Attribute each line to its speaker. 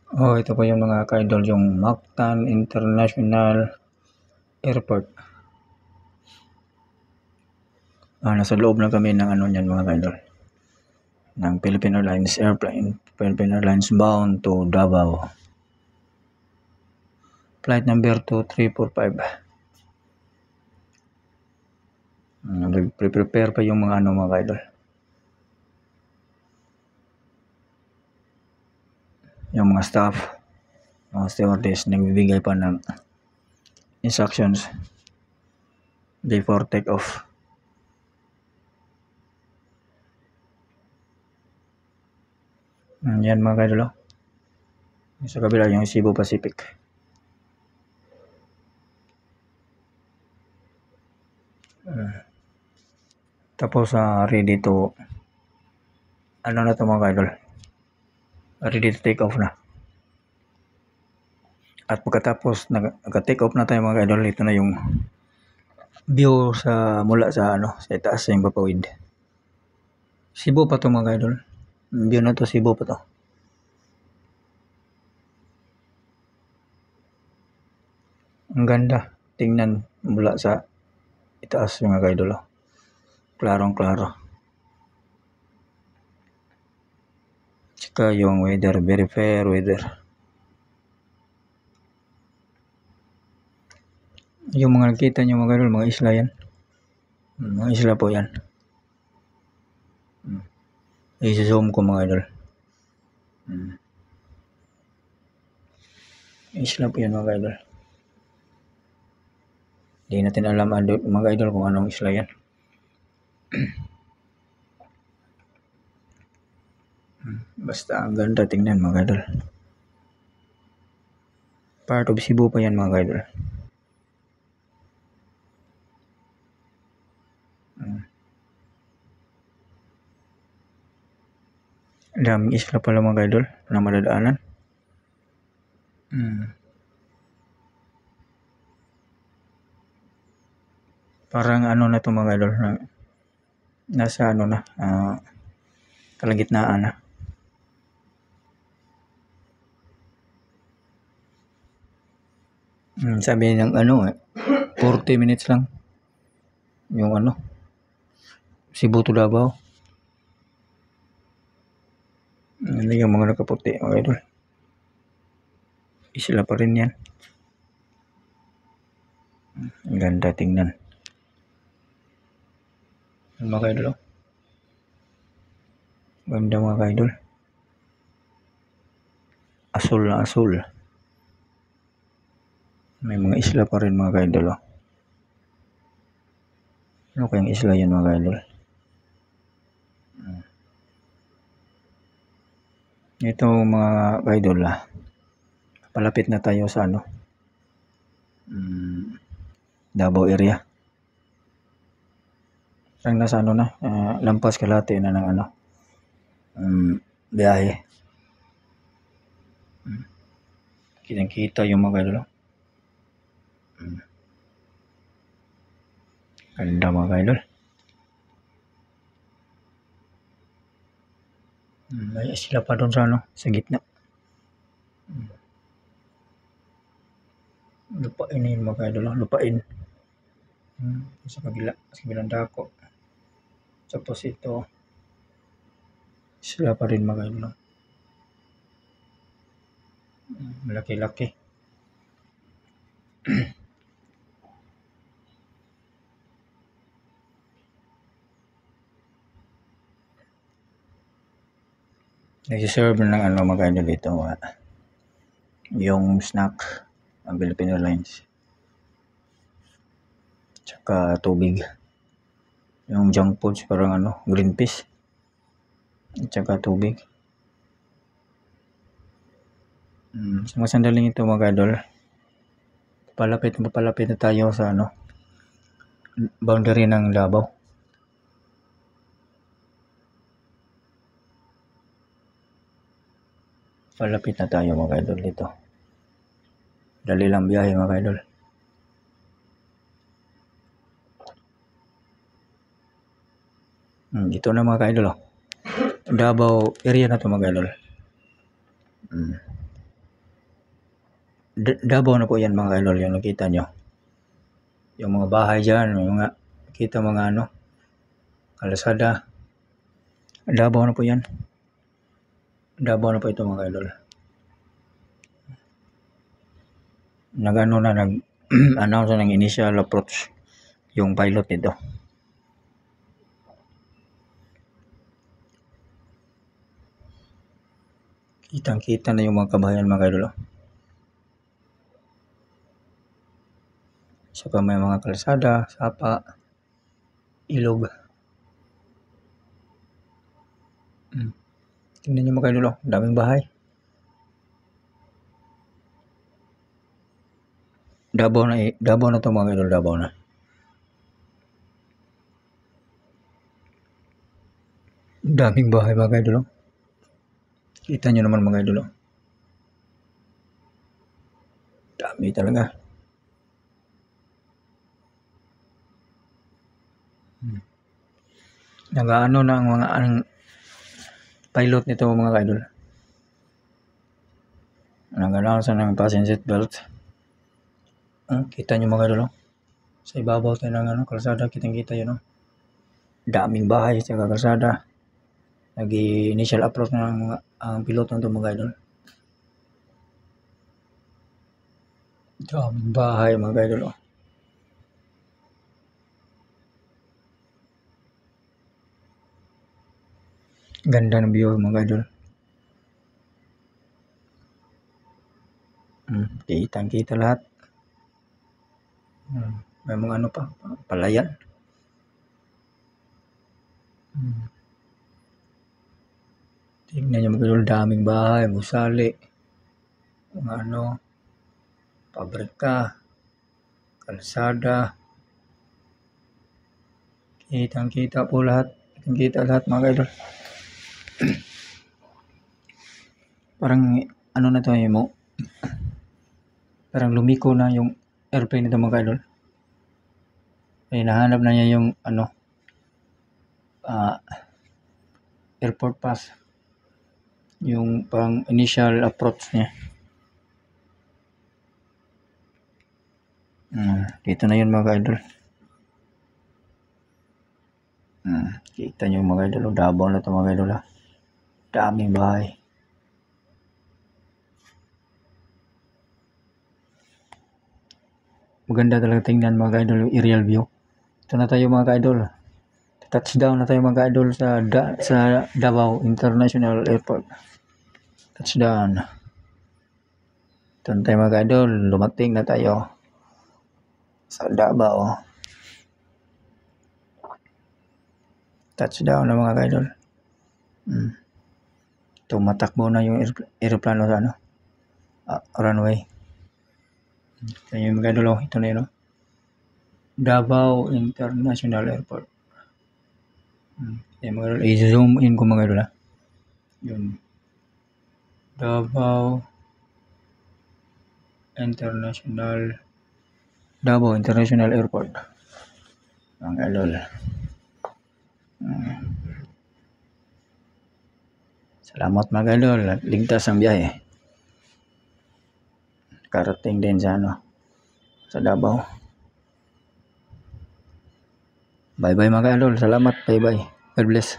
Speaker 1: Oh, ito po yung mga ka-idol, yung Mactan International Airport. Nasa loob na kami ng ano niyan mga ka-idol, ng Philippine Airlines airplane. Philippine Airlines bound to Davao. Flight number 2345. Nag-prepare pa yung mga ano mga ka-idol. Yung mga staff, mga stewardess, nagbibigay pa ng instructions before take off. Yan mga ka-idol. Sa kabila yung Cebu Pacific. Tapos ready to ano na to mga ka-idol, ready to take off na. At pagkatapos nag-take off na tayo mga ka-idol, ito na yung view sa mula sa ano sa itaas sa yung papawid. Cebu pa to mga ka-idol. View na to, Cebu pa to. Ang ganda tingnan mula sa itaas mga ka-idol. Klarong klaro. Tsaka yung weather, very fair weather. Yung mga nakita nyo mga ka-idol, mga isla yan. Mga isla po yan. I-zoom ko mga idol. Isla po yan mga idol. Hindi natin alam mga idol kung anong isla yan. Basta ang ganda tingnan mga idol. Part of Cebu pa yan mga idol. Daming isla pala mga idol na madadaanan. Parang ano na to mga idol, nasa ano na, kalagitnaan na. Sabi ng ano 40 minutes lang yung ano Cebu to Davao. Ano yung mga nakaputi mga idol, isla pa rin yan. Ang ganda tingnan mga idol. Ganda mga idol, asul na asul. May mga isla pa rin mga idol. Ano kayang isla yan mga idol? Ito mga idol, palapit na tayo sa ano, Davao area. Ang nasa ano na, lampas kalahati na ng ano, biyahe. Kitang-kita yung mga idol. Ganda mga idol. May sila pa doon sa ano, sa gitna. Lupain yun mga idol, lupain. Sa kabilang dako. Tapos ito, sila pa rin mga idol. Malaki-laki. Nagsiserve ng ano mga idol dito, yung snack ang Philippine Airlines. Tsaka tubig. Yung junk foods parang ano, green peas. Tsaka tubig. Sa mga sandaling ito mga idol, papalapit na tayo sa ano, boundary ng Davao. Palapit na tayo mga idol dito. Dali lang biyahe mga idol. Dito na mga idol. Davao area na to mga idol. Davao na po yan mga idol, yung nakita nyo. Yung mga bahay dyan, yung mga kita mga ano, kalsada. Davao na po yan. Davao na po ito mga idol. Nag-announce na ng initial approach yung pilot nito. Kitang-kita na yung mga kabahayan mga idol. Saka may mga kalsada, sapa, ilog. Tingnan nyo mga idol, daming bahay. Davao na to mga idol, Davao na. Daming bahay mga idol. Kita nyo naman mga idol. Dami talaga. Nag-ano na ang pilot nito mga idol. Nag-announce ng passenger seat belt. Kita nyo mga idol. Sa ibabaw tayo ng kalsada, kitang-kita yun. Daming bahay sa kalsada. Nag-initial approach na ang piloto nito mga idol. Daming bahay mga idol. Ganda ng view mga idol. Kitang-kita lahat. May mga ano pa, palayan. Tingnan nyo mga idol, daming bahay, gusali, mga ano, pabrika, kalsada. Kitang-kita po lahat. Kitang-kita lahat mga idol. Parang ano na to mo. Parang lumiko na yung airplane nito mga idol. Ay nahanap na niya yung ano airport pass. Yung pang initial approach niya. Dito na yun mga idol. Kita nyo mga idol. Davao na ito mga idol. Daming bahay. Maganda talaga tingnan mga idol yung aerial view. Ito na tayo mga idol. Touchdown na tayo mga idol sa Davao International Airport. Touchdown. Ito na tayo mga idol. Lumating na tayo sa Davao. Touchdown na mga idol. Tumatakbo na yung aeroplano sa runway. Ito yung mga idol. Ito na yun. Davao International Airport. Yung mga idol. I-zoom in ko mga idol. Yun. Davao International Airport. Mga idol. Salamat mga idol. Ligtas ang biyahe. Karating din sa sa Davao. Bye bye mga idol. Salamat. Bye bye. God bless.